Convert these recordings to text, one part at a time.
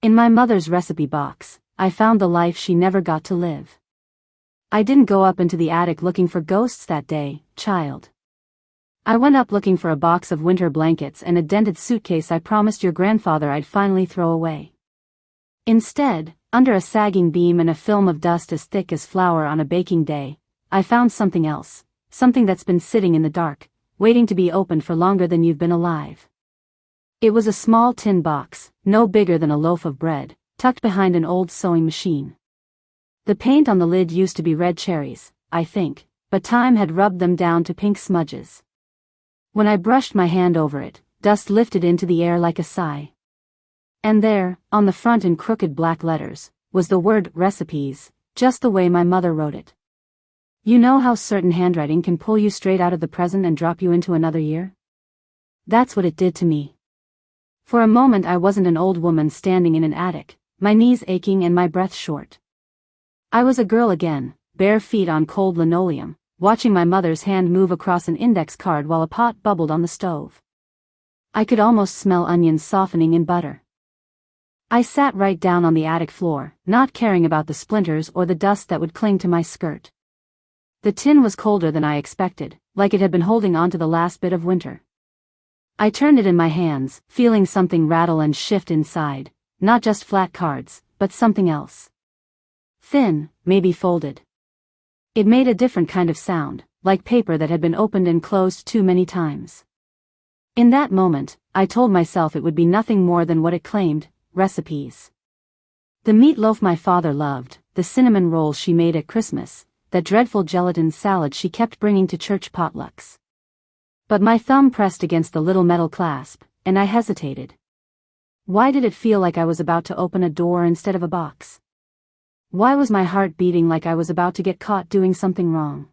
In my mother's recipe box, I found the life she never got to live. I didn't go up into the attic looking for ghosts that day, child. I went up looking for a box of winter blankets and a dented suitcase I promised your grandfather I'd finally throw away. Instead, under a sagging beam and a film of dust as thick as flour on a baking day, I found something else, something that's been sitting in the dark, waiting to be opened for longer than you've been alive. It was a small tin box, no bigger than a loaf of bread, tucked behind an old sewing machine. The paint on the lid used to be red cherries, I think, but time had rubbed them down to pink smudges. When I brushed my hand over it, dust lifted into the air like a sigh. And there, on the front in crooked black letters, was the word recipes, just the way my mother wrote it. You know how certain handwriting can pull you straight out of the present and drop you into another year? That's what it did to me. For a moment I wasn't an old woman standing in an attic, my knees aching and my breath short. I was a girl again, bare feet on cold linoleum, watching my mother's hand move across an index card while a pot bubbled on the stove. I could almost smell onions softening in butter. I sat right down on the attic floor, not caring about the splinters or the dust that would cling to my skirt. The tin was colder than I expected, like it had been holding on to the last bit of winter. I turned it in my hands, feeling something rattle and shift inside, not just flat cards, but something else. Thin, maybe folded. It made a different kind of sound, like paper that had been opened and closed too many times. In that moment, I told myself it would be nothing more than what it claimed, recipes. The meatloaf my father loved, the cinnamon rolls she made at Christmas, that dreadful gelatin salad she kept bringing to church potlucks. But my thumb pressed against the little metal clasp, and I hesitated. Why did it feel like I was about to open a door instead of a box? Why was my heart beating like I was about to get caught doing something wrong?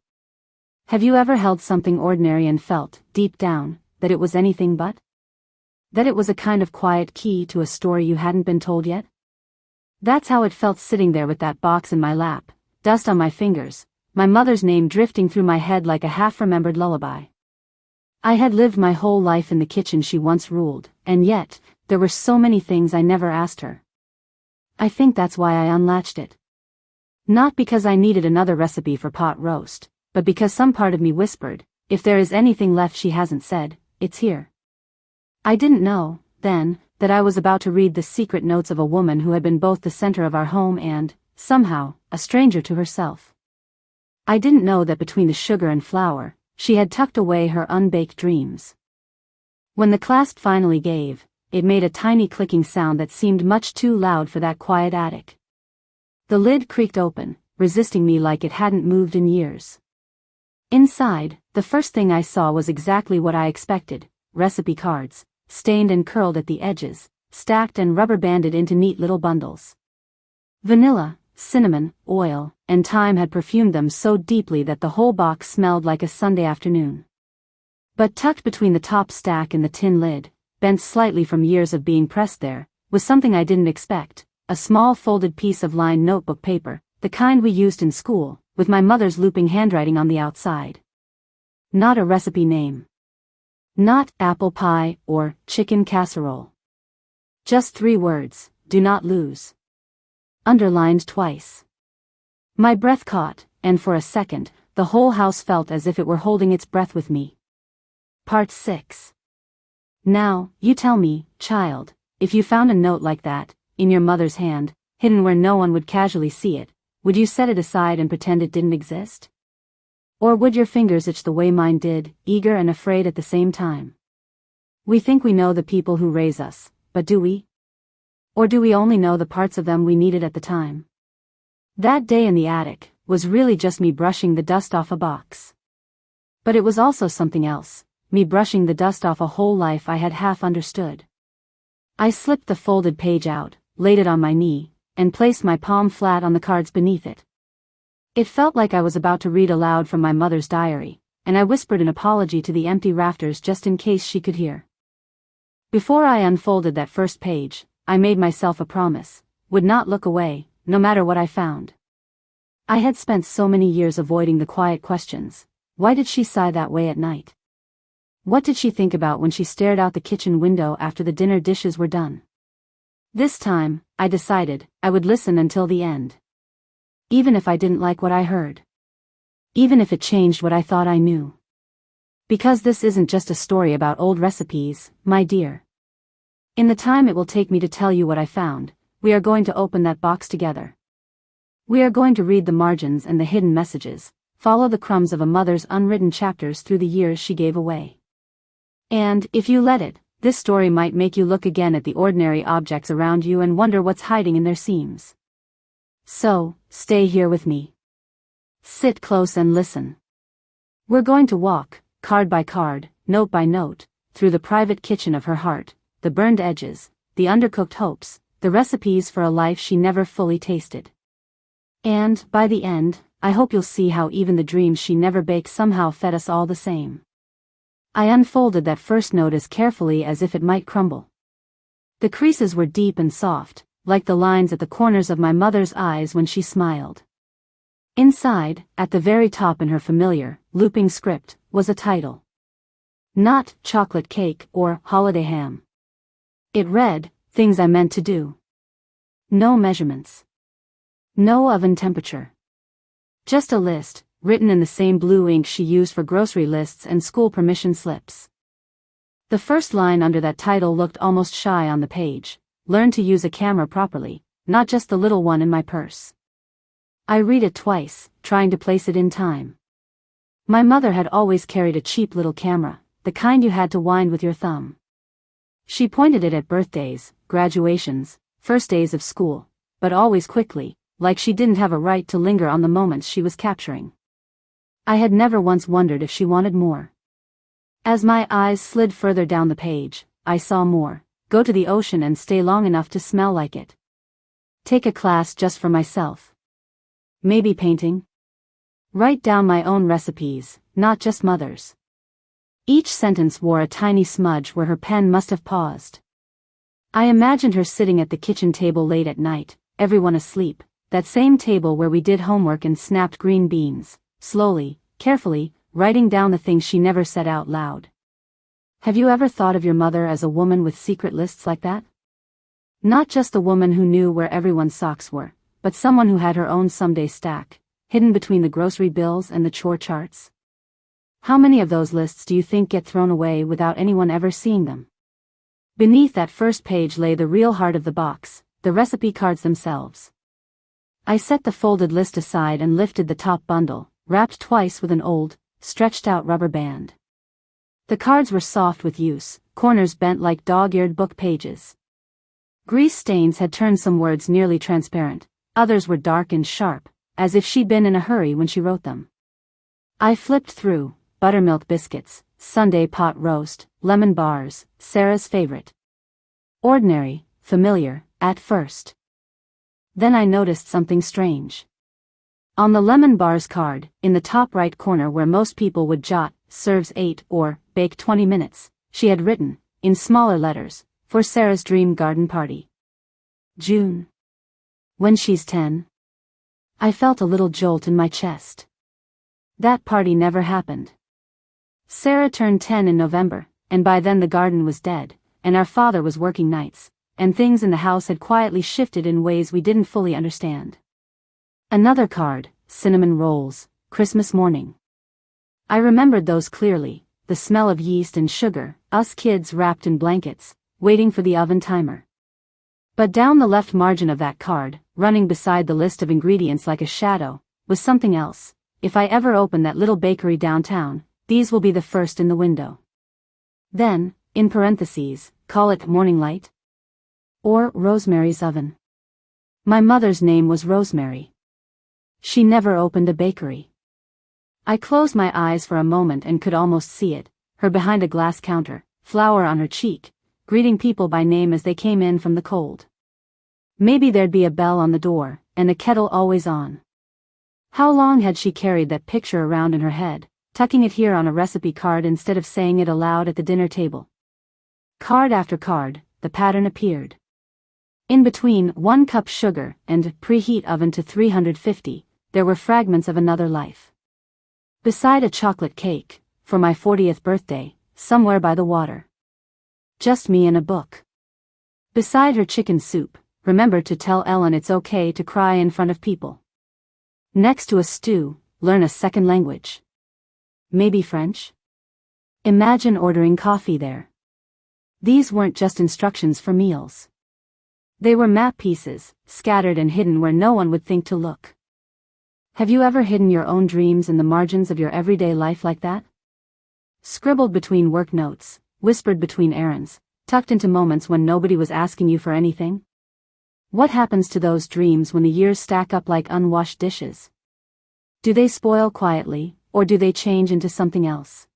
Have you ever held something ordinary and felt, deep down, that it was anything but? That it was a kind of quiet key to a story you hadn't been told yet? That's how it felt sitting there with that box in my lap, dust on my fingers, my mother's name drifting through my head like a half-remembered lullaby. I had lived my whole life in the kitchen she once ruled, and yet, there were so many things I never asked her. I think that's why I unlatched it. Not because I needed another recipe for pot roast, but because some part of me whispered, if there is anything left she hasn't said, it's here. I didn't know, then, that I was about to read the secret notes of a woman who had been both the center of our home and, somehow, a stranger to herself. I didn't know that between the sugar and flour, she had tucked away her unbaked dreams. When the clasp finally gave, it made a tiny clicking sound that seemed much too loud for that quiet attic. The lid creaked open, resisting me like it hadn't moved in years. Inside, the first thing I saw was exactly what I expected, recipe cards, stained and curled at the edges, stacked and rubber-banded into neat little bundles. Vanilla, cinnamon, oil, and thyme had perfumed them so deeply that the whole box smelled like a Sunday afternoon. But tucked between the top stack and the tin lid, bent slightly from years of being pressed there, was something I didn't expect, a small folded piece of lined notebook paper, the kind we used in school, with my mother's looping handwriting on the outside. Not a recipe name. Not apple pie or chicken casserole. Just 3 words, do not lose. Underlined twice. My breath caught, and for a second, the whole house felt as if it were holding its breath with me. Part 6. Now, you tell me, child, if you found a note like that, in your mother's hand, hidden where no one would casually see it, would you set it aside and pretend it didn't exist? Or would your fingers itch the way mine did, eager and afraid at the same time? We think we know the people who raise us, but do we? Or do we only know the parts of them we needed at the time? That day in the attic was really just me brushing the dust off a box. But it was also something else, me brushing the dust off a whole life I had half understood. I slipped the folded page out, laid it on my knee, and placed my palm flat on the cards beneath it. It felt like I was about to read aloud from my mother's diary, and I whispered an apology to the empty rafters just in case she could hear. Before I unfolded that first page, I made myself a promise, would not look away, no matter what I found. I had spent so many years avoiding the quiet questions. Why did she sigh that way at night? What did she think about when she stared out the kitchen window after the dinner dishes were done? This time, I decided I would listen until the end. Even if I didn't like what I heard. Even if it changed what I thought I knew. Because this isn't just a story about old recipes, my dear. In the time it will take me to tell you what I found, we are going to open that box together. We are going to read the margins and the hidden messages, follow the crumbs of a mother's unwritten chapters through the years she gave away. And, if you let it, this story might make you look again at the ordinary objects around you and wonder what's hiding in their seams. So, stay here with me. Sit close and listen. We're going to walk, card by card, note by note, through the private kitchen of her heart, the burned edges, the undercooked hopes, the recipes for a life she never fully tasted. And, by the end, I hope you'll see how even the dreams she never baked somehow fed us all the same. I unfolded that first note as carefully as if it might crumble. The creases were deep and soft, like the lines at the corners of my mother's eyes when she smiled. Inside, at the very top in her familiar, looping script, was a title. Not Chocolate Cake or Holiday Ham. It read, Things I Meant to Do. No measurements. No oven temperature. Just a list, written in the same blue ink she used for grocery lists and school permission slips. The first line under that title looked almost shy on the page. Learn to use a camera properly, not just the little one in my purse. I read it twice, trying to place it in time. My mother had always carried a cheap little camera, the kind you had to wind with your thumb. She pointed it at birthdays, graduations, first days of school, but always quickly, like she didn't have a right to linger on the moments she was capturing. I had never once wondered if she wanted more. As my eyes slid further down the page, I saw more. Go to the ocean and stay long enough to smell like it. Take a class just for myself. Maybe painting. Write down my own recipes, not just mother's. Each sentence wore a tiny smudge where her pen must have paused. I imagined her sitting at the kitchen table late at night, everyone asleep, that same table where we did homework and snapped green beans, slowly, carefully, writing down the things she never said out loud. Have you ever thought of your mother as a woman with secret lists like that? Not just the woman who knew where everyone's socks were, but someone who had her own someday stack, hidden between the grocery bills and the chore charts. How many of those lists do you think get thrown away without anyone ever seeing them? Beneath that first page lay the real heart of the box, the recipe cards themselves. I set the folded list aside and lifted the top bundle, wrapped twice with an old, stretched-out rubber band. The cards were soft with use, corners bent like dog-eared book pages. Grease stains had turned some words nearly transparent, others were dark and sharp, as if she'd been in a hurry when she wrote them. I flipped through, buttermilk biscuits, Sunday pot roast, lemon bars, Sarah's favorite. Ordinary, familiar, at first. Then I noticed something strange. On the lemon bars card, in the top right corner where most people would jot, serves 8 or bake 20 minutes, she had written, in smaller letters, for Sarah's dream garden party. June. When she's 10. I felt a little jolt in my chest. That party never happened. Sarah turned 10 in November, and by then the garden was dead, and our father was working nights, and things in the house had quietly shifted in ways we didn't fully understand. Another card, cinnamon rolls, Christmas morning. I remembered those clearly, the smell of yeast and sugar, us kids wrapped in blankets, waiting for the oven timer. But down the left margin of that card, running beside the list of ingredients like a shadow, was something else. If I ever open that little bakery downtown, these will be the first in the window. Then, in parentheses, call it Morning Light. Or Rosemary's Oven. My mother's name was Rosemary. She never opened a bakery. I closed my eyes for a moment and could almost see it, her behind a glass counter, flour on her cheek, greeting people by name as they came in from the cold. Maybe there'd be a bell on the door, and the kettle always on. How long had she carried that picture around in her head, tucking it here on a recipe card instead of saying it aloud at the dinner table? Card after card, the pattern appeared. In between 1 cup sugar and preheat oven to 350, there were fragments of another life. Beside a chocolate cake, for my 40th birthday, somewhere by the water. Just me and a book. Beside her chicken soup, remember to tell Ellen it's okay to cry in front of people. Next to a stew, learn a second language. Maybe French? Imagine ordering coffee there. These weren't just instructions for meals. They were map pieces, scattered and hidden where no one would think to look. Have you ever hidden your own dreams in the margins of your everyday life like that? Scribbled between work notes, whispered between errands, tucked into moments when nobody was asking you for anything? What happens to those dreams when the years stack up like unwashed dishes? Do they spoil quietly, or do they change into something else?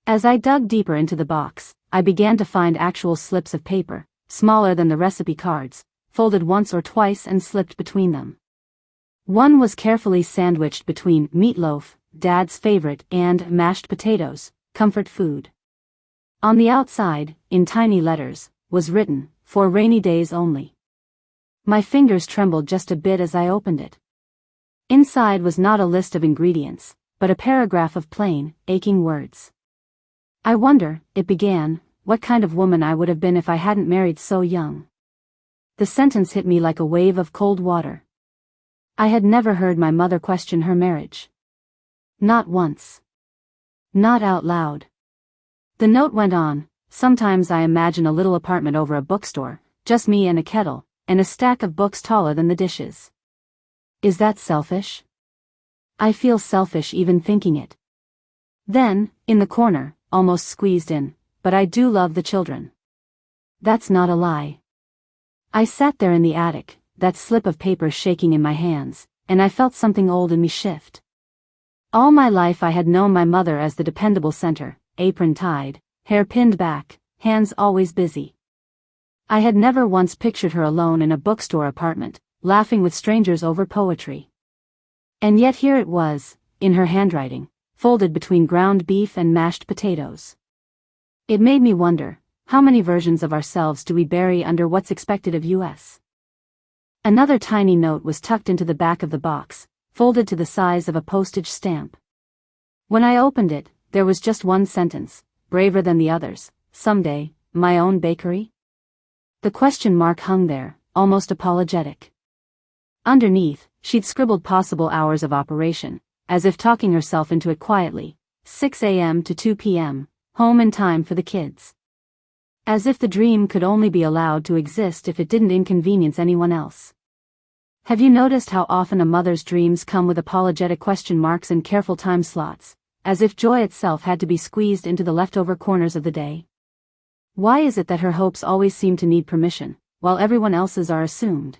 As I dug deeper into the box, I began to find actual slips of paper, smaller than the recipe cards, folded once or twice and slipped between them. One was carefully sandwiched between meatloaf, Dad's favorite, and mashed potatoes, comfort food. On the outside, in tiny letters, was written, "For rainy days only." My fingers trembled just a bit as I opened it. Inside was not a list of ingredients, but a paragraph of plain, aching words. I wonder, it began, what kind of woman I would have been if I hadn't married so young. The sentence hit me like a wave of cold water. I had never heard my mother question her marriage. Not once. Not out loud. The note went on, "Sometimes I imagine a little apartment over a bookstore, just me and a kettle, and a stack of books taller than the dishes. Is that selfish? I feel selfish even thinking it." Then, in the corner, almost squeezed in, "But I do love the children." That's not a lie. I sat there in the attic, that slip of paper shaking in my hands, and I felt something old in me shift. All my life I had known my mother as the dependable center, apron tied, hair pinned back, hands always busy. I had never once pictured her alone in a bookstore apartment, laughing with strangers over poetry. And yet here it was, in her handwriting, folded between ground beef and mashed potatoes. It made me wonder, how many versions of ourselves do we bury under what's expected of us? Another tiny note was tucked into the back of the box, folded to the size of a postage stamp. When I opened it, there was just one sentence, braver than the others, "Someday, my own bakery?" The question mark hung there, almost apologetic. Underneath, she'd scribbled possible hours of operation, as if talking herself into it quietly, 6 a.m. to 2 p.m., home in time for the kids. As if the dream could only be allowed to exist if it didn't inconvenience anyone else. Have you noticed how often a mother's dreams come with apologetic question marks and careful time slots, as if joy itself had to be squeezed into the leftover corners of the day? Why is it that her hopes always seem to need permission, while everyone else's are assumed?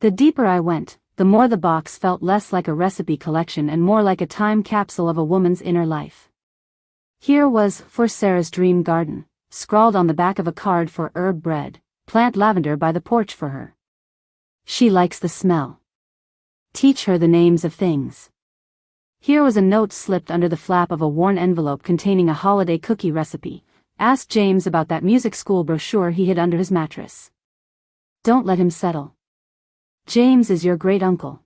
The deeper I went, the more the box felt less like a recipe collection and more like a time capsule of a woman's inner life. Here was, "For Sarah's dream garden," scrawled on the back of a card for herb bread, "Plant lavender by the porch for her. She likes the smell. Teach her the names of things." Here was a note slipped under the flap of a worn envelope containing a holiday cookie recipe. "Ask James about that music school brochure he hid under his mattress. Don't let him settle. James is your great uncle."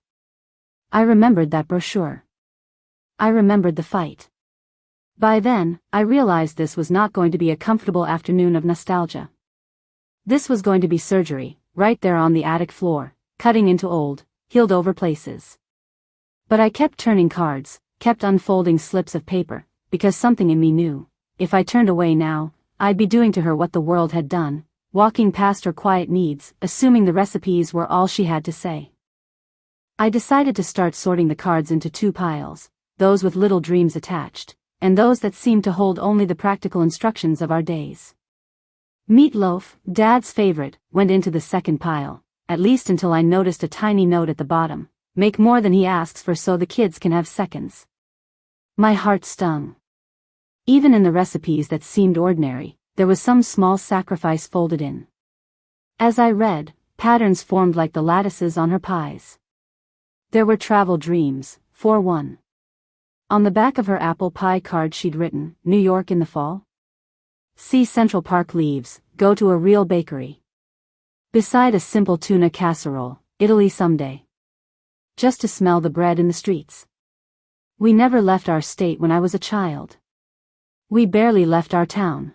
I remembered that brochure. I remembered the fight. By then, I realized this was not going to be a comfortable afternoon of nostalgia. This was going to be surgery, right there on the attic floor, cutting into old, healed-over places. But I kept turning cards, kept unfolding slips of paper, because something in me knew, if I turned away now, I'd be doing to her what the world had done, walking past her quiet needs, assuming the recipes were all she had to say. I decided to start sorting the cards into two piles, those with little dreams attached, and those that seemed to hold only the practical instructions of our days. Meatloaf, Dad's favorite, went into the second pile, at least until I noticed a tiny note at the bottom, "Make more than he asks for so the kids can have seconds." My heart stung. Even in the recipes that seemed ordinary, there was some small sacrifice folded in. As I read, patterns formed like the lattices on her pies. There were travel dreams, for one. On the back of her apple pie card she'd written, "New York in the fall. See Central Park leaves, go to a real bakery. Beside a simple tuna casserole, Italy someday. Just to smell the bread in the streets." We never left our state when I was a child. We barely left our town.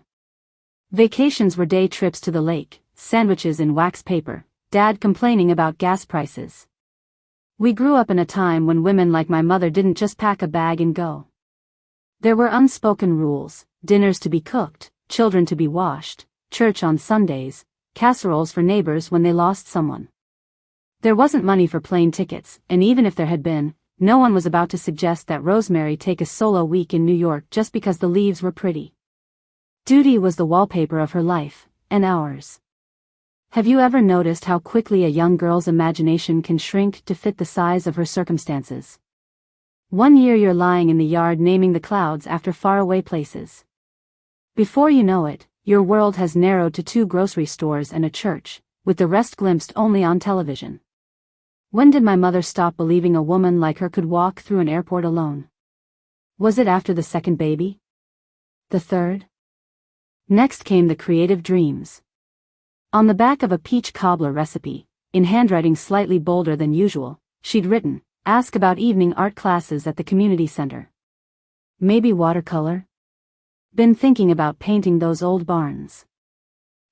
Vacations were day trips to the lake, sandwiches in wax paper, Dad complaining about gas prices. We grew up in a time when women like my mother didn't just pack a bag and go. There were unspoken rules: dinners to be cooked, children to be washed, church on Sundays, casseroles for neighbors when they lost someone. There wasn't money for plane tickets, and even if there had been, no one was about to suggest that Rosemary take a solo week in New York just because the leaves were pretty. Duty was the wallpaper of her life, and ours. Have you ever noticed how quickly a young girl's imagination can shrink to fit the size of her circumstances? One year you're lying in the yard naming the clouds after faraway places. Before you know it, your world has narrowed to 2 grocery stores and a church, with the rest glimpsed only on television. When did my mother stop believing a woman like her could walk through an airport alone? Was it after the second baby? The third? Next came the creative dreams. On the back of a peach cobbler recipe, in handwriting slightly bolder than usual, she'd written, "Ask about evening art classes at the community center." Maybe watercolor? Been thinking about painting those old barns.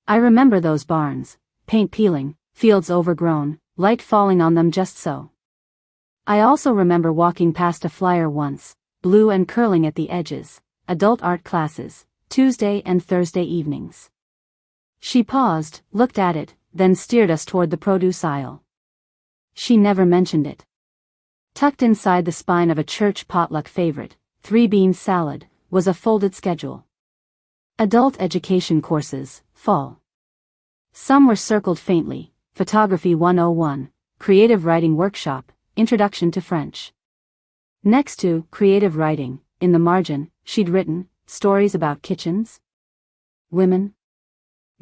I remember those barns, paint peeling, fields overgrown, light falling on them just so. I also remember walking past a flyer once, blue and curling at the edges, adult art classes, Tuesday and Thursday evenings. She paused, looked at it, then steered us toward the produce aisle. She never mentioned it. Tucked inside the spine of a church potluck favorite, 3-bean salad, was a folded schedule. Adult education courses, fall. Some were circled faintly: Photography 101, Creative Writing Workshop, Introduction to French. Next to Creative Writing, in the margin, she'd written, stories about kitchens? Women?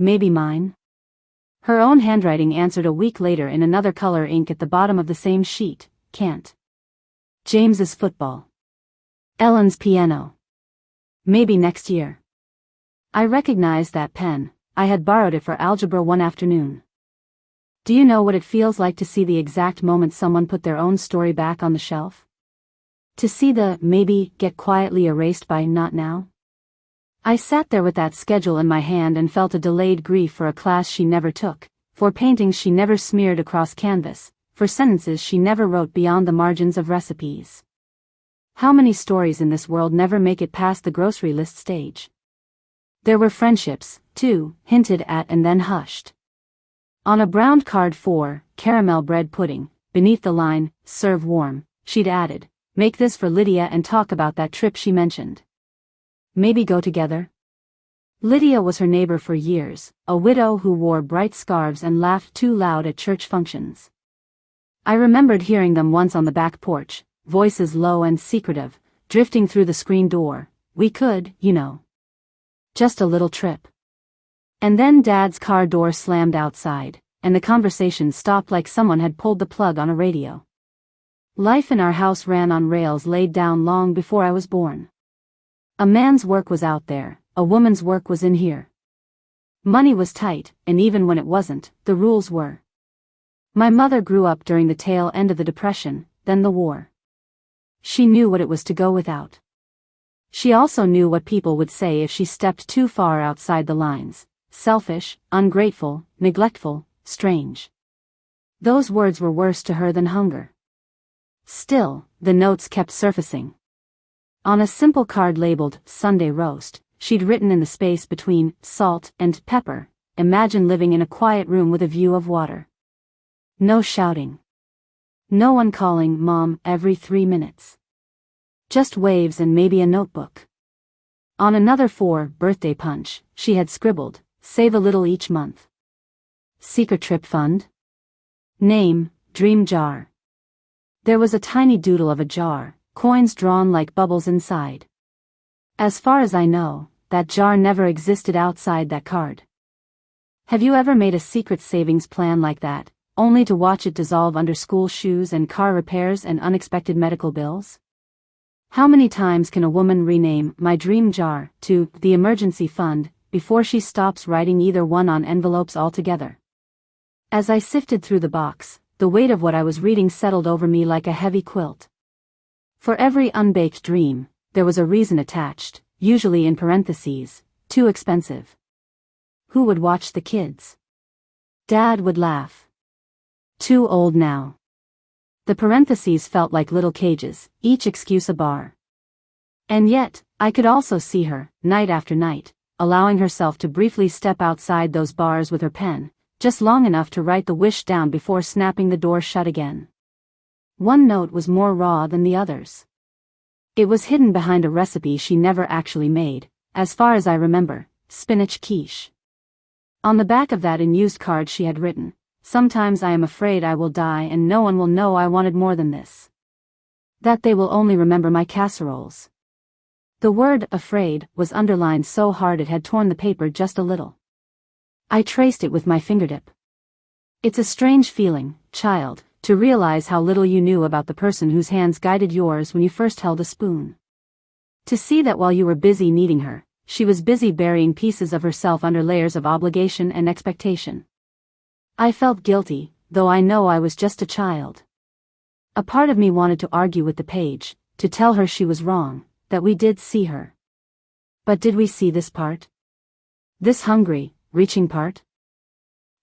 Maybe mine? Her own handwriting answered a week later in another color ink at the bottom of the same sheet: can't. James's football. Ellen's piano. Maybe next year. I recognized that pen. I had borrowed it for Algebra one afternoon. Do you know what it feels like to see the exact moment someone put their own story back on the shelf? To see the maybe get quietly erased by not now? I sat there with that schedule in my hand and felt a delayed grief for a class she never took, for paintings she never smeared across canvas, for sentences she never wrote beyond the margins of recipes. How many stories in this world never make it past the grocery list stage? There were friendships, too, hinted at and then hushed. On a browned card for caramel bread pudding, beneath the line, "Serve warm," she'd added, "Make this for Lydia and talk about that trip she mentioned. Maybe go together?" Lydia was her neighbor for years, a widow who wore bright scarves and laughed too loud at church functions. I remembered hearing them once on the back porch, voices low and secretive, drifting through the screen door. We could, you know. Just a little trip. And then Dad's car door slammed outside, and the conversation stopped like someone had pulled the plug on a radio. Life in our house ran on rails laid down long before I was born. A man's work was out there, a woman's work was in here. Money was tight, and even when it wasn't, the rules were. My mother grew up during the tail end of the Depression, then the war. She knew what it was to go without. She also knew what people would say if she stepped too far outside the lines: selfish, ungrateful, neglectful, strange. Those words were worse to her than hunger. Still, the notes kept surfacing. On a simple card labeled "Sunday Roast," she'd written in the space between "salt" and "pepper," "Imagine living in a quiet room with a view of water. No shouting. No one calling Mom every 3 minutes. Just waves and maybe a notebook." On another birthday punch, she had scribbled, "Save a little each month. Secret trip fund. Name, Dream Jar." There was a tiny doodle of a jar, coins drawn like bubbles inside. As far as I know, that jar never existed outside that card. Have you ever made a secret savings plan like that, only to watch it dissolve under school shoes and car repairs and unexpected medical bills? How many times can a woman rename "my dream jar" to "the emergency fund" before she stops writing either one on envelopes altogether? As I sifted through the box, the weight of what I was reading settled over me like a heavy quilt. For every unbaked dream, there was a reason attached, usually in parentheses: too expensive. Who would watch the kids? Dad would laugh. Too old now. The parentheses felt like little cages, each excuse a bar. And yet, I could also see her, night after night, allowing herself to briefly step outside those bars with her pen, just long enough to write the wish down before snapping the door shut again. One note was more raw than the others. It was hidden behind a recipe she never actually made, as far as I remember, spinach quiche. On the back of that unused card she had written, "Sometimes I am afraid I will die and no one will know I wanted more than this. That they will only remember my casseroles." The word "afraid" was underlined so hard it had torn the paper just a little. I traced it with my fingertip. It's a strange feeling, child, to realize how little you knew about the person whose hands guided yours when you first held a spoon. To see that while you were busy kneading her, she was busy burying pieces of herself under layers of obligation and expectation. I felt guilty, though I know I was just a child. A part of me wanted to argue with the page, to tell her she was wrong, that we did see her. But did we see this part? This hungry, reaching part?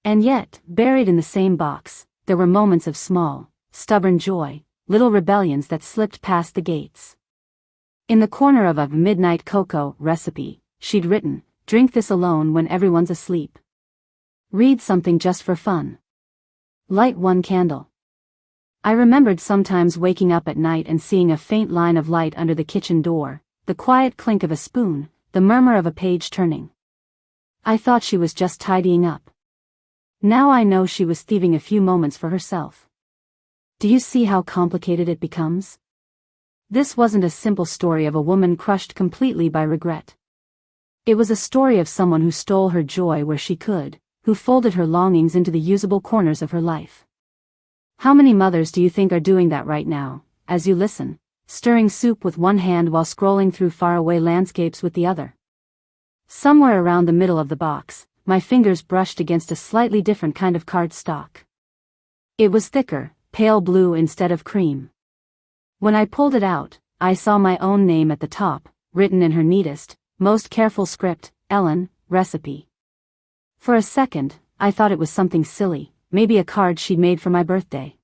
And yet, buried in the same box, there were moments of small, stubborn joy, little rebellions that slipped past the gates. In the corner of a midnight cocoa recipe, she'd written, "Drink this alone when everyone's asleep. Read something just for fun. Light one candle." I remembered sometimes waking up at night and seeing a faint line of light under the kitchen door, the quiet clink of a spoon, the murmur of a page turning. I thought she was just tidying up. Now I know she was thieving a few moments for herself. Do you see how complicated it becomes? This wasn't a simple story of a woman crushed completely by regret. It was a story of someone who stole her joy where she could, who folded her longings into the usable corners of her life. How many mothers do you think are doing that right now, as you listen, stirring soup with one hand while scrolling through faraway landscapes with the other? Somewhere around the middle of the box, my fingers brushed against a slightly different kind of cardstock. It was thicker, pale blue instead of cream. When I pulled it out, I saw my own name at the top, written in her neatest, most careful script, "Ellen, recipe." For a second, I thought it was something silly, maybe a card she'd made for my birthday.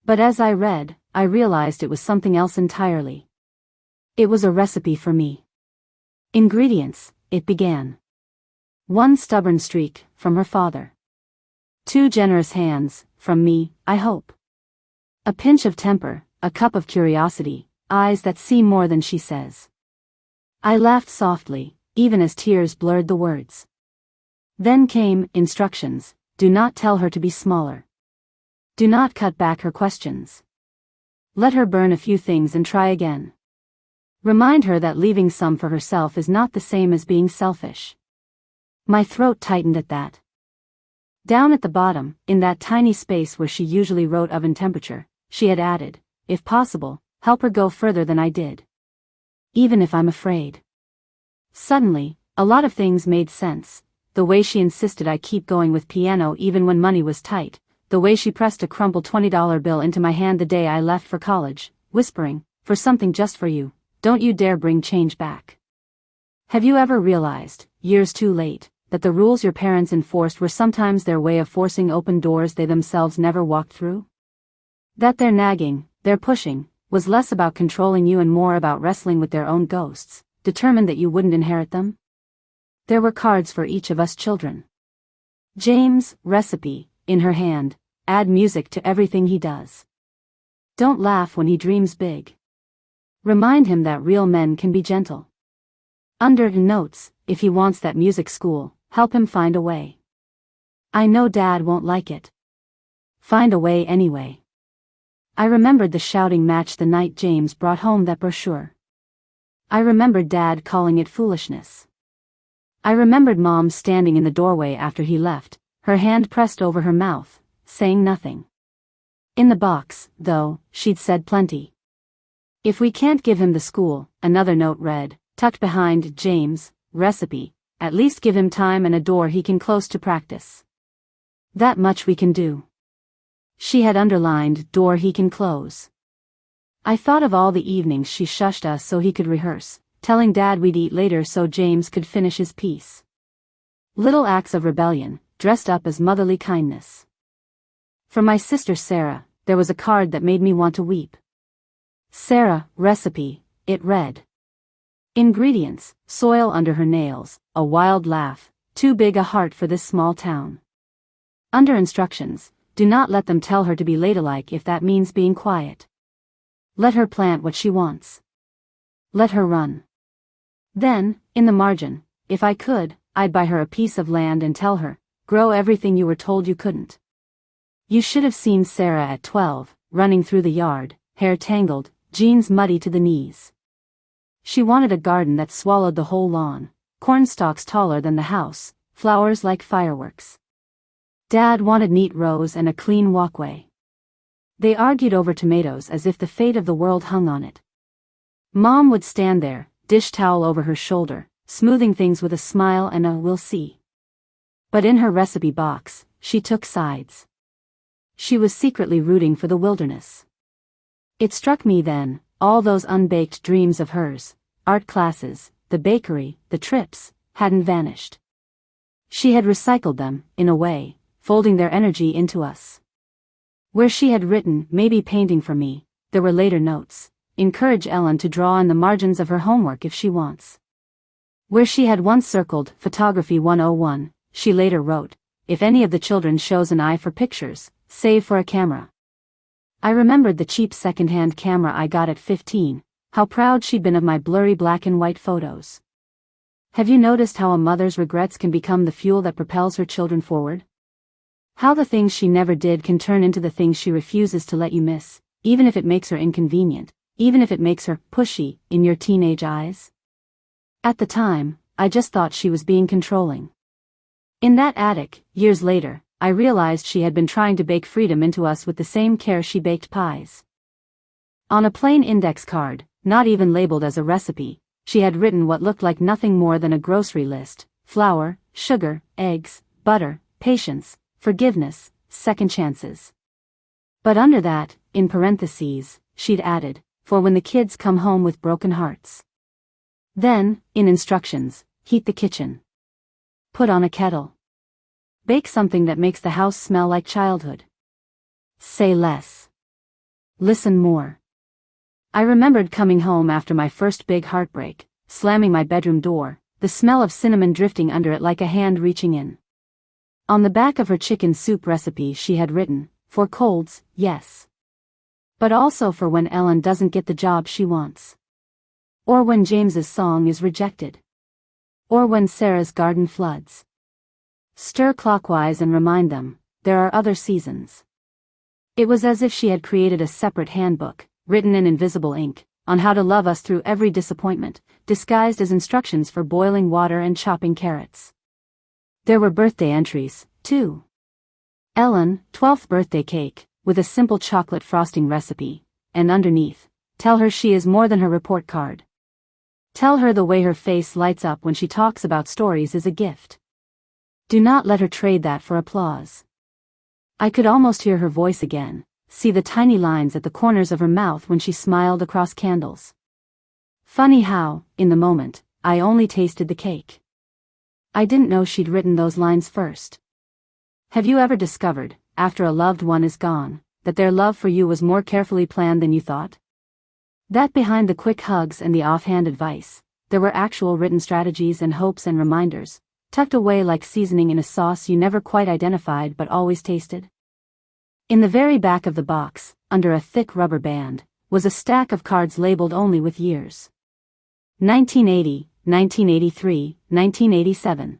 But as I read, I realized it was something else entirely. It was a recipe for me. Ingredients, it began. 1 stubborn streak, from her father. 2 generous hands, from me, I hope. A pinch of temper, a cup of curiosity, eyes that see more than she says. I laughed softly, even as tears blurred the words. Then came instructions: do not tell her to be smaller. Do not cut back her questions. Let her burn a few things and try again. Remind her that leaving some for herself is not the same as being selfish. My throat tightened at that. Down at the bottom, in that tiny space where she usually wrote oven temperature, she had added, "If possible, help her go further than I did. Even if I'm afraid." Suddenly, a lot of things made sense. The way she insisted I keep going with piano even when money was tight, the way she pressed a crumpled $20 bill into my hand the day I left for college, whispering, "For something just for you, don't you dare bring change back." Have you ever realized, years too late, that the rules your parents enforced were sometimes their way of forcing open doors they themselves never walked through? That their nagging, their pushing, was less about controlling you and more about wrestling with their own ghosts, determined that you wouldn't inherit them? There were cards for each of us children. James, recipe, in her hand, add music to everything he does. Don't laugh when he dreams big. Remind him that real men can be gentle. Under notes, if he wants that music school, help him find a way. I know Dad won't like it. Find a way anyway. I remembered the shouting match the night James brought home that brochure. I remembered Dad calling it foolishness. I remembered Mom standing in the doorway after he left, her hand pressed over her mouth, saying nothing. In the box, though, she'd said plenty. If we can't give him the school, another note read, tucked behind James, recipe, at least give him time and a door he can close to practice. That much we can do. She had underlined, door he can close. I thought of all the evenings she shushed us so he could rehearse, telling Dad we'd eat later so James could finish his piece. Little acts of rebellion, dressed up as motherly kindness. From my sister Sarah, there was a card that made me want to weep. Sarah, recipe, it read. Ingredients, soil under her nails, a wild laugh, too big a heart for this small town. Under instructions, do not let them tell her to be ladylike if that means being quiet. Let her plant what she wants. Let her run. Then, in the margin, if I could, I'd buy her a piece of land and tell her, grow everything you were told you couldn't. You should have seen Sarah at 12, running through the yard, hair tangled, jeans muddy to the knees. She wanted a garden that swallowed the whole lawn, corn stalks taller than the house, flowers like fireworks. Dad wanted neat rows and a clean walkway. They argued over tomatoes as if the fate of the world hung on it. Mom would stand there, dish towel over her shoulder, smoothing things with a smile and a "we'll see." But in her recipe box, she took sides. She was secretly rooting for the wilderness. It struck me then, all those unbaked dreams of hers, art classes, the bakery, the trips, hadn't vanished. She had recycled them, in a way, folding their energy into us. Where she had written, maybe painting for me, there were later notes. Encourage Ellen to draw in the margins of her homework if she wants. Where she had once circled, Photography 101, she later wrote, if any of the children shows an eye for pictures, save for a camera. I remembered the cheap second-hand camera I got at 15, how proud she'd been of my blurry black and white photos. Have you noticed how a mother's regrets can become the fuel that propels her children forward? How the things she never did can turn into the things she refuses to let you miss, even if it makes her inconvenient, even if it makes her pushy in your teenage eyes? At the time, I just thought she was being controlling. In that attic, years later, I realized she had been trying to bake freedom into us with the same care she baked pies. On a plain index card, not even labeled as a recipe, she had written what looked like nothing more than a grocery list: flour, sugar, eggs, butter, patience, forgiveness, second chances. But under that, in parentheses, she'd added, for when the kids come home with broken hearts. Then, in instructions, heat the kitchen. Put on a kettle. Bake something that makes the house smell like childhood. Say less. Listen more. I remembered coming home after my first big heartbreak, slamming my bedroom door, the smell of cinnamon drifting under it like a hand reaching in. On the back of her chicken soup recipe she had written, for colds, yes. But also for when Ellen doesn't get the job she wants. Or when James's song is rejected. Or when Sarah's garden floods. Stir clockwise and remind them, there are other seasons. It was as if she had created a separate handbook, written in invisible ink, on how to love us through every disappointment, disguised as instructions for boiling water and chopping carrots. There were birthday entries, too. Ellen, 12th birthday cake, with a simple chocolate frosting recipe, and underneath, tell her she is more than her report card. Tell her the way her face lights up when she talks about stories is a gift. Do not let her trade that for applause. I could almost hear her voice again, see the tiny lines at the corners of her mouth when she smiled across candles. Funny how, in the moment, I only tasted the cake. I didn't know she'd written those lines first. Have you ever discovered, after a loved one is gone, that their love for you was more carefully planned than you thought? That behind the quick hugs and the offhand advice, there were actual written strategies and hopes and reminders, tucked away like seasoning in a sauce you never quite identified but always tasted? In the very back of the box, under a thick rubber band, was a stack of cards labeled only with years. 1980, 1983, 1987.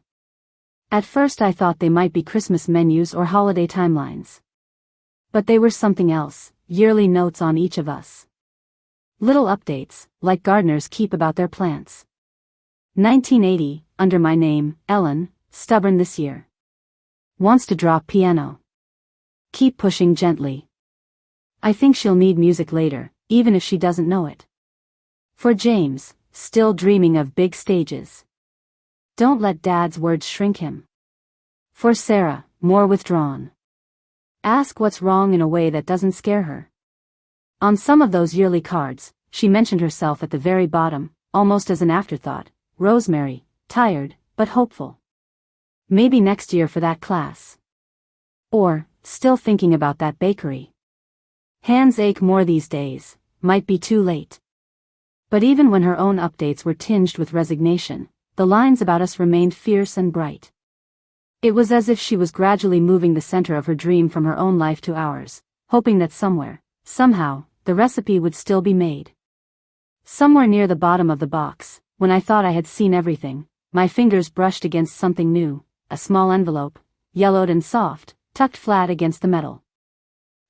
At first I thought they might be Christmas menus or holiday timelines. But they were something else, yearly notes on each of us. Little updates, like gardeners keep about their plants. 1980, under my name, Ellen, stubborn this year. Wants to drop piano. Keep pushing gently. I think she'll need music later, even if she doesn't know it. For James, still dreaming of big stages. Don't let Dad's words shrink him. For Sarah, more withdrawn. Ask what's wrong in a way that doesn't scare her. On some of those yearly cards, she mentioned herself at the very bottom, almost as an afterthought, Rosemary, tired, but hopeful. Maybe next year for that class. Or, still thinking about that bakery. Hands ache more these days, might be too late. But even when her own updates were tinged with resignation, the lines about us remained fierce and bright. It was as if she was gradually moving the center of her dream from her own life to ours, hoping that somewhere, somehow, the recipe would still be made. Somewhere near the bottom of the box, when I thought I had seen everything, my fingers brushed against something new, a small envelope, yellowed and soft, tucked flat against the metal.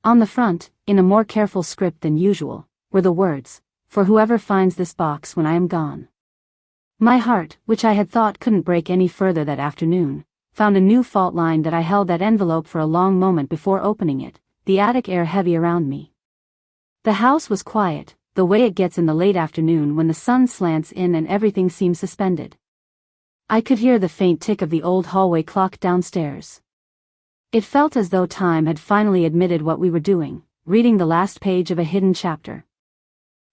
On the front, in a more careful script than usual, were the words, "For whoever finds this box when I am gone." My heart, which I had thought couldn't break any further that afternoon, found a new fault line that I held that envelope for a long moment before opening it, the attic air heavy around me. The house was quiet, the way it gets in the late afternoon when the sun slants in and everything seems suspended. I could hear the faint tick of the old hallway clock downstairs. It felt as though time had finally admitted what we were doing, reading the last page of a hidden chapter.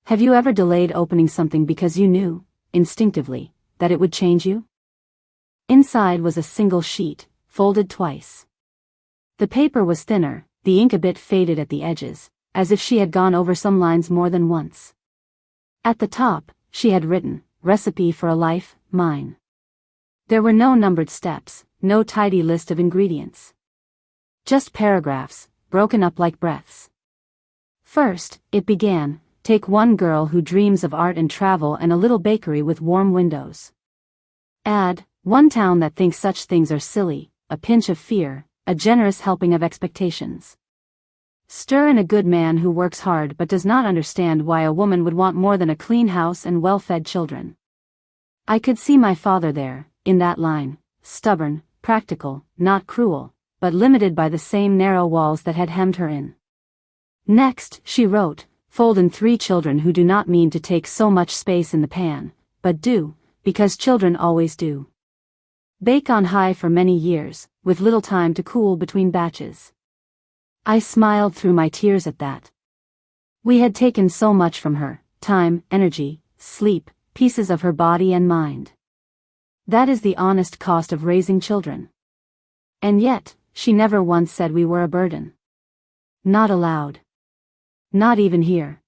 Have you ever delayed opening something because you knew, instinctively, that it would change you? Inside was a single sheet, folded twice. The paper was thinner, the ink a bit faded at the edges, as if she had gone over some lines more than once. At the top, she had written, "Recipe for a life, mine." There were no numbered steps, no tidy list of ingredients. Just paragraphs, broken up like breaths. First, it began, "Take one girl who dreams of art and travel and a little bakery with warm windows. Add, one town that thinks such things are silly, a pinch of fear, a generous helping of expectations. Stir in a good man who works hard but does not understand why a woman would want more than a clean house and well-fed children." I could see my father there, in that line, stubborn, practical, not cruel, but limited by the same narrow walls that had hemmed her in. Next, she wrote, "Fold in 3 children who do not mean to take so much space in the pan, but do, because children always do. Bake on high for many years, with little time to cool between batches." I smiled through my tears at that. We had taken so much from her, time, energy, sleep, pieces of her body and mind. That is the honest cost of raising children. And yet, she never once said we were a burden. Not aloud. Not even here.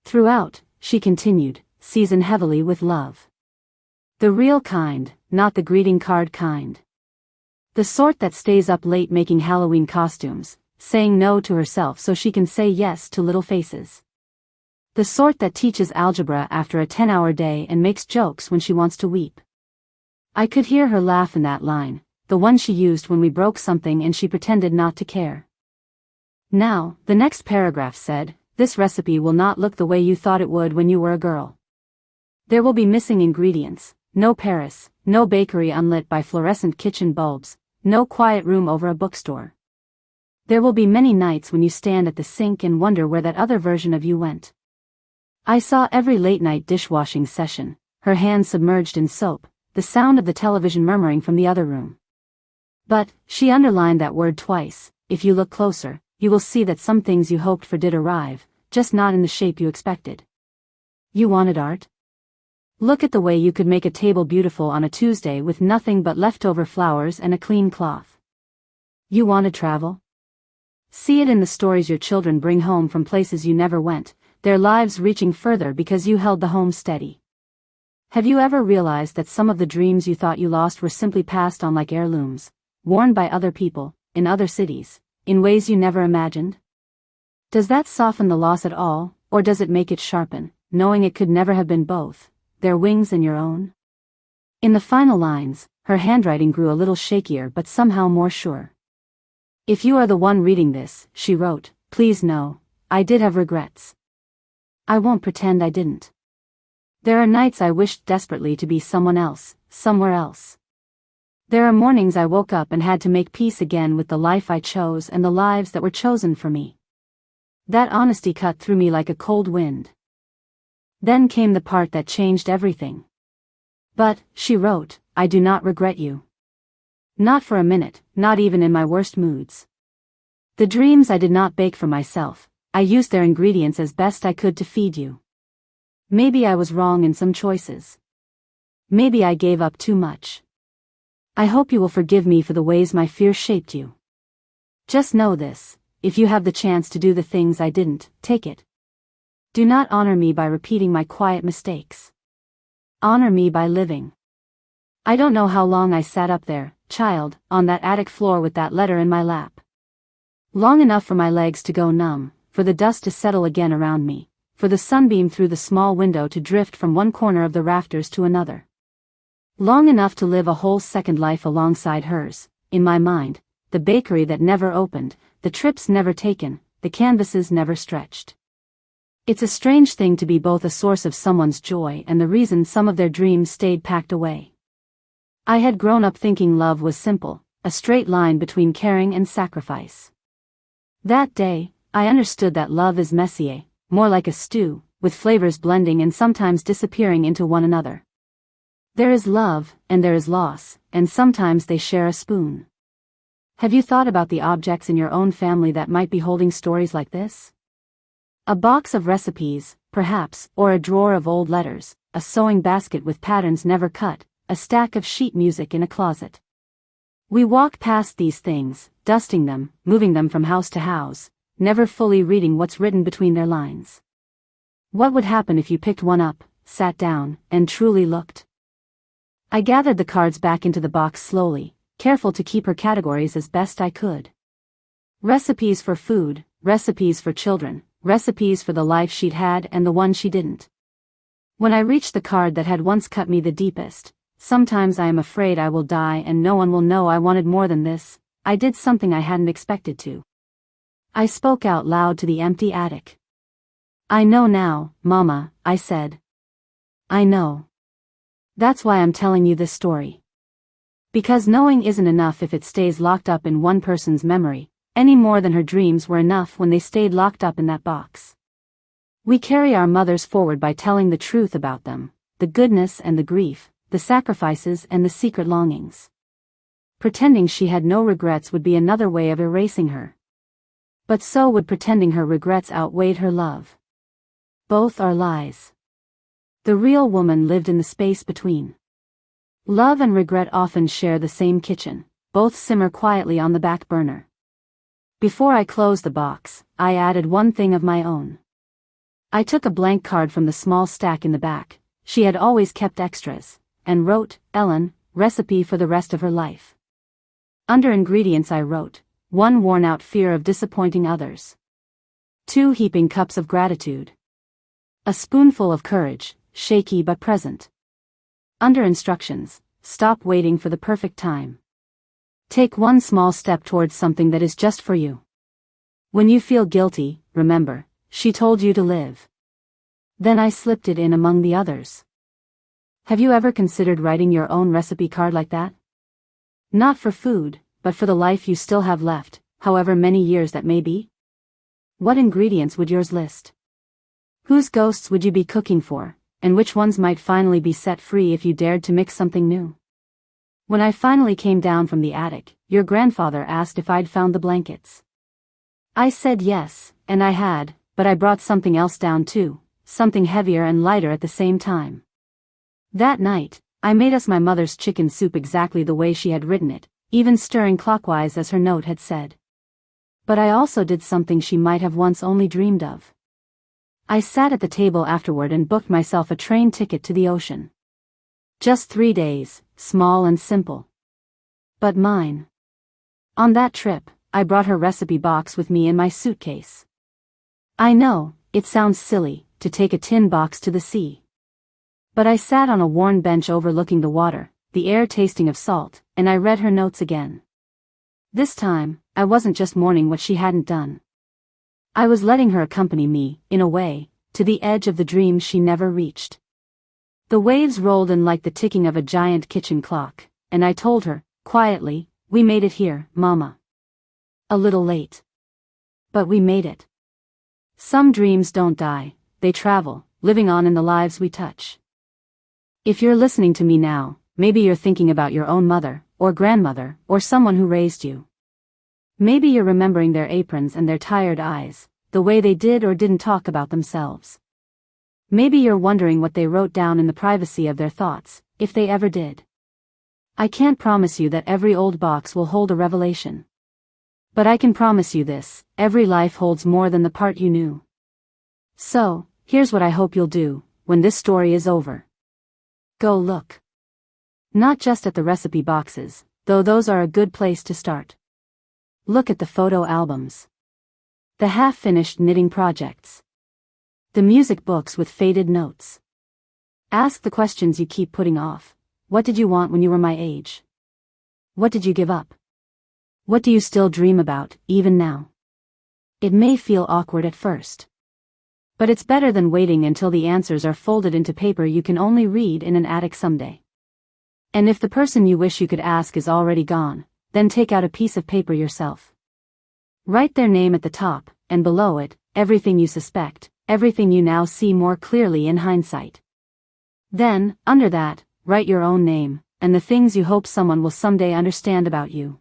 Throughout, she continued, "Season heavily with love. The real kind, not the greeting card kind. The sort that stays up late making Halloween costumes, saying no to herself so she can say yes to little faces. The sort that teaches algebra after a 10-hour day and makes jokes when she wants to weep." I could hear her laugh in that line, the one she used when we broke something and she pretended not to care. Now, the next paragraph said, "This recipe will not look the way you thought it would when you were a girl. There will be missing ingredients, no Paris, no bakery unlit by fluorescent kitchen bulbs, no quiet room over a bookstore. There will be many nights when you stand at the sink and wonder where that other version of you went." I saw every late-night dishwashing session, her hands submerged in soap, the sound of the television murmuring from the other room. But, she underlined that word twice, "If you look closer, you will see that some things you hoped for did arrive, just not in the shape you expected. You wanted art? Look at the way you could make a table beautiful on a Tuesday with nothing but leftover flowers and a clean cloth. You wanted travel? See it in the stories your children bring home from places you never went, their lives reaching further because you held the home steady. Have you ever realized that some of the dreams you thought you lost were simply passed on like heirlooms, worn by other people, in other cities, in ways you never imagined? Does that soften the loss at all, or does it make it sharpen, knowing it could never have been both, their wings and your own?" In the final lines, her handwriting grew a little shakier but somehow more sure. "If you are the one reading this," she wrote, "please know, I did have regrets. I won't pretend I didn't. There are nights I wished desperately to be someone else, somewhere else. There are mornings I woke up and had to make peace again with the life I chose and the lives that were chosen for me." That honesty cut through me like a cold wind. Then came the part that changed everything. "But," she wrote, "I do not regret you. Not for a minute, not even in my worst moods. The dreams I did not bake for myself, I used their ingredients as best I could to feed you. Maybe I was wrong in some choices. Maybe I gave up too much. I hope you will forgive me for the ways my fear shaped you. Just know this, if you have the chance to do the things I didn't, take it. Do not honor me by repeating my quiet mistakes. Honor me by living. I don't know how long I sat up there, child, on that attic floor with that letter in my lap. Long enough for my legs to go numb, for the dust to settle again around me, for the sunbeam through the small window to drift from one corner of the rafters to another. Long enough to live a whole second life alongside hers, in my mind, the bakery that never opened, the trips never taken, the canvases never stretched. It's a strange thing to be both a source of someone's joy and the reason some of their dreams stayed packed away. I had grown up thinking love was simple, a straight line between caring and sacrifice. That day, I understood that love is messier, more like a stew, with flavors blending and sometimes disappearing into one another. There is love, and there is loss, and sometimes they share a spoon. Have you thought about the objects in your own family that might be holding stories like this? A box of recipes, perhaps, or a drawer of old letters, a sewing basket with patterns never cut, a stack of sheet music in a closet. We walk past these things, dusting them, moving them from house to house, never fully reading what's written between their lines. What would happen if you picked one up, sat down, and truly looked? I gathered the cards back into the box slowly, careful to keep her categories as best I could. Recipes for food, recipes for children, recipes for the life she'd had and the one she didn't. When I reached the card that had once cut me the deepest, sometimes I am afraid I will die and no one will know I wanted more than this, I did something I hadn't expected to. I spoke out loud to the empty attic. I know now, Mama, I said. I know. That's why I'm telling you this story. Because knowing isn't enough if it stays locked up in one person's memory, any more than her dreams were enough when they stayed locked up in that box. We carry our mothers forward by telling the truth about them, the goodness and the grief, the sacrifices and the secret longings. Pretending she had no regrets would be another way of erasing her. But so would pretending her regrets outweighed her love. Both are lies. The real woman lived in the space between. Love and regret often share the same kitchen, both simmer quietly on the back burner. Before I closed the box, I added one thing of my own. I took a blank card from the small stack in the back, she had always kept extras, and wrote, Ellen, recipe for the rest of her life. Under ingredients I wrote, 1 worn-out fear of disappointing others. 2 heaping cups of gratitude. A spoonful of courage, shaky but present. Under instructions, stop waiting for the perfect time. Take one small step towards something that is just for you. When you feel guilty, remember, she told you to live. Then I slipped it in among the others. Have you ever considered writing your own recipe card like that? Not for food, but for the life you still have left, however many years that may be? What ingredients would yours list? Whose ghosts would you be cooking for, and which ones might finally be set free if you dared to mix something new? When I finally came down from the attic, your grandfather asked if I'd found the blankets. I said yes, and I had, but I brought something else down too, something heavier and lighter at the same time. That night, I made us my mother's chicken soup exactly the way she had written it, even stirring clockwise as her note had said. But I also did something she might have once only dreamed of. I sat at the table afterward and booked myself a train ticket to the ocean. Just 3 days, small and simple. But mine. On that trip, I brought her recipe box with me in my suitcase. I know, it sounds silly, to take a tin box to the sea. But I sat on a worn bench overlooking the water, the air tasting of salt, and I read her notes again. This time, I wasn't just mourning what she hadn't done. I was letting her accompany me, in a way, to the edge of the dream she never reached. The waves rolled in like the ticking of a giant kitchen clock, and I told her, quietly, we made it here, Mama. A little late. But we made it. Some dreams don't die, they travel, living on in the lives we touch. If you're listening to me now, maybe you're thinking about your own mother, or grandmother, or someone who raised you. Maybe you're remembering their aprons and their tired eyes, the way they did or didn't talk about themselves. Maybe you're wondering what they wrote down in the privacy of their thoughts, if they ever did. I can't promise you that every old box will hold a revelation. But I can promise you this, every life holds more than the part you knew. So, here's what I hope you'll do, when this story is over. Go look. Not just at the recipe boxes, though those are a good place to start. Look at the photo albums. The half-finished knitting projects. The music books with faded notes. Ask the questions you keep putting off. What did you want when you were my age? What did you give up? What do you still dream about, even now? It may feel awkward at first. But it's better than waiting until the answers are folded into paper you can only read in an attic someday. And if the person you wish you could ask is already gone, then take out a piece of paper yourself. Write their name at the top, and below it, everything you suspect, everything you now see more clearly in hindsight. Then, under that, write your own name, and the things you hope someone will someday understand about you.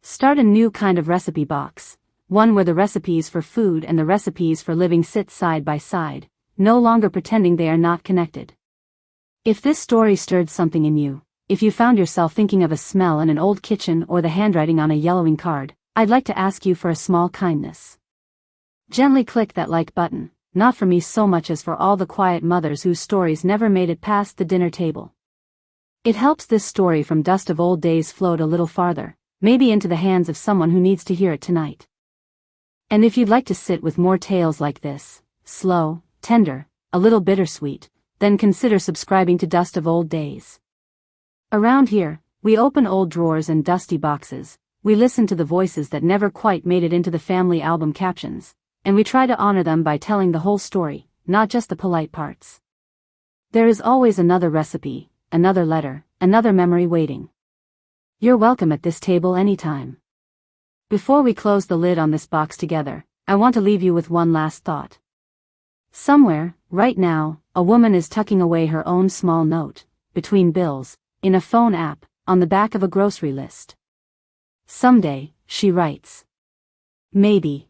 Start a new kind of recipe box, one where the recipes for food and the recipes for living sit side by side, no longer pretending they are not connected. If this story stirred something in you, if you found yourself thinking of a smell in an old kitchen or the handwriting on a yellowing card, I'd like to ask you for a small kindness. Gently click that like button, not for me so much as for all the quiet mothers whose stories never made it past the dinner table. It helps this story from dust of old days float a little farther, maybe into the hands of someone who needs to hear it tonight. And if you'd like to sit with more tales like this, slow, tender, a little bittersweet, then consider subscribing to Dust of Old Days. Around here, we open old drawers and dusty boxes, we listen to the voices that never quite made it into the family album captions, and we try to honor them by telling the whole story, not just the polite parts. There is always another recipe, another letter, another memory waiting. You're welcome at this table anytime. Before we close the lid on this box together, I want to leave you with one last thought. Somewhere, right now, a woman is tucking away her own small note, between bills, in a phone app, on the back of a grocery list. Someday, she writes. Maybe.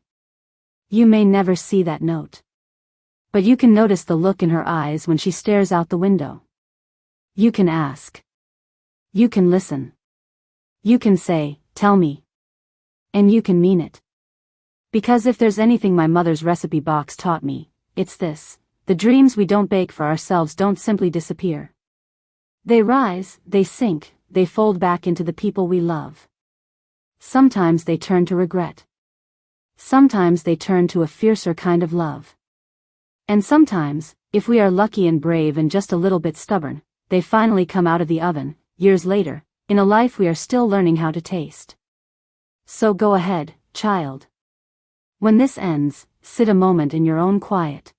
You may never see that note. But you can notice the look in her eyes when she stares out the window. You can ask. You can listen. You can say, tell me. And you can mean it. Because if there's anything my mother's recipe box taught me, it's this: the dreams we don't bake for ourselves don't simply disappear. They rise, they sink, they fold back into the people we love. Sometimes they turn to regret. Sometimes they turn to a fiercer kind of love. And sometimes, if we are lucky and brave and just a little bit stubborn, they finally come out of the oven, years later, in a life we are still learning how to taste. So go ahead, child. When this ends, sit a moment in your own quiet.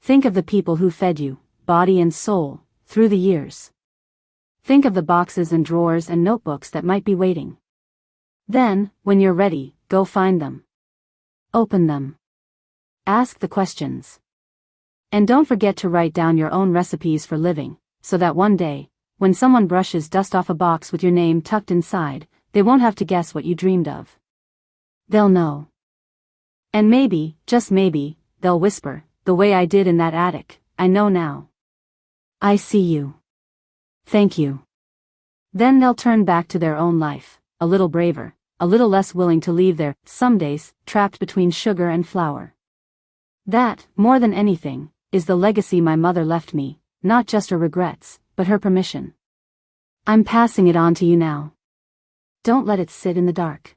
Think of the people who fed you, body and soul, through the years. Think of the boxes and drawers and notebooks that might be waiting. Then, when you're ready, go find them. Open them. Ask the questions. And don't forget to write down your own recipes for living, so that one day, when someone brushes dust off a box with your name tucked inside, they won't have to guess what you dreamed of. They'll know. And maybe, just maybe, they'll whisper, the way I did in that attic, I know now. I see you. Thank you. Then they'll turn back to their own life, a little braver, a little less willing to leave their some days trapped between sugar and flour. That, more than anything, is the legacy my mother left me, not just her regrets, but her permission. I'm passing it on to you now. Don't let it sit in the dark.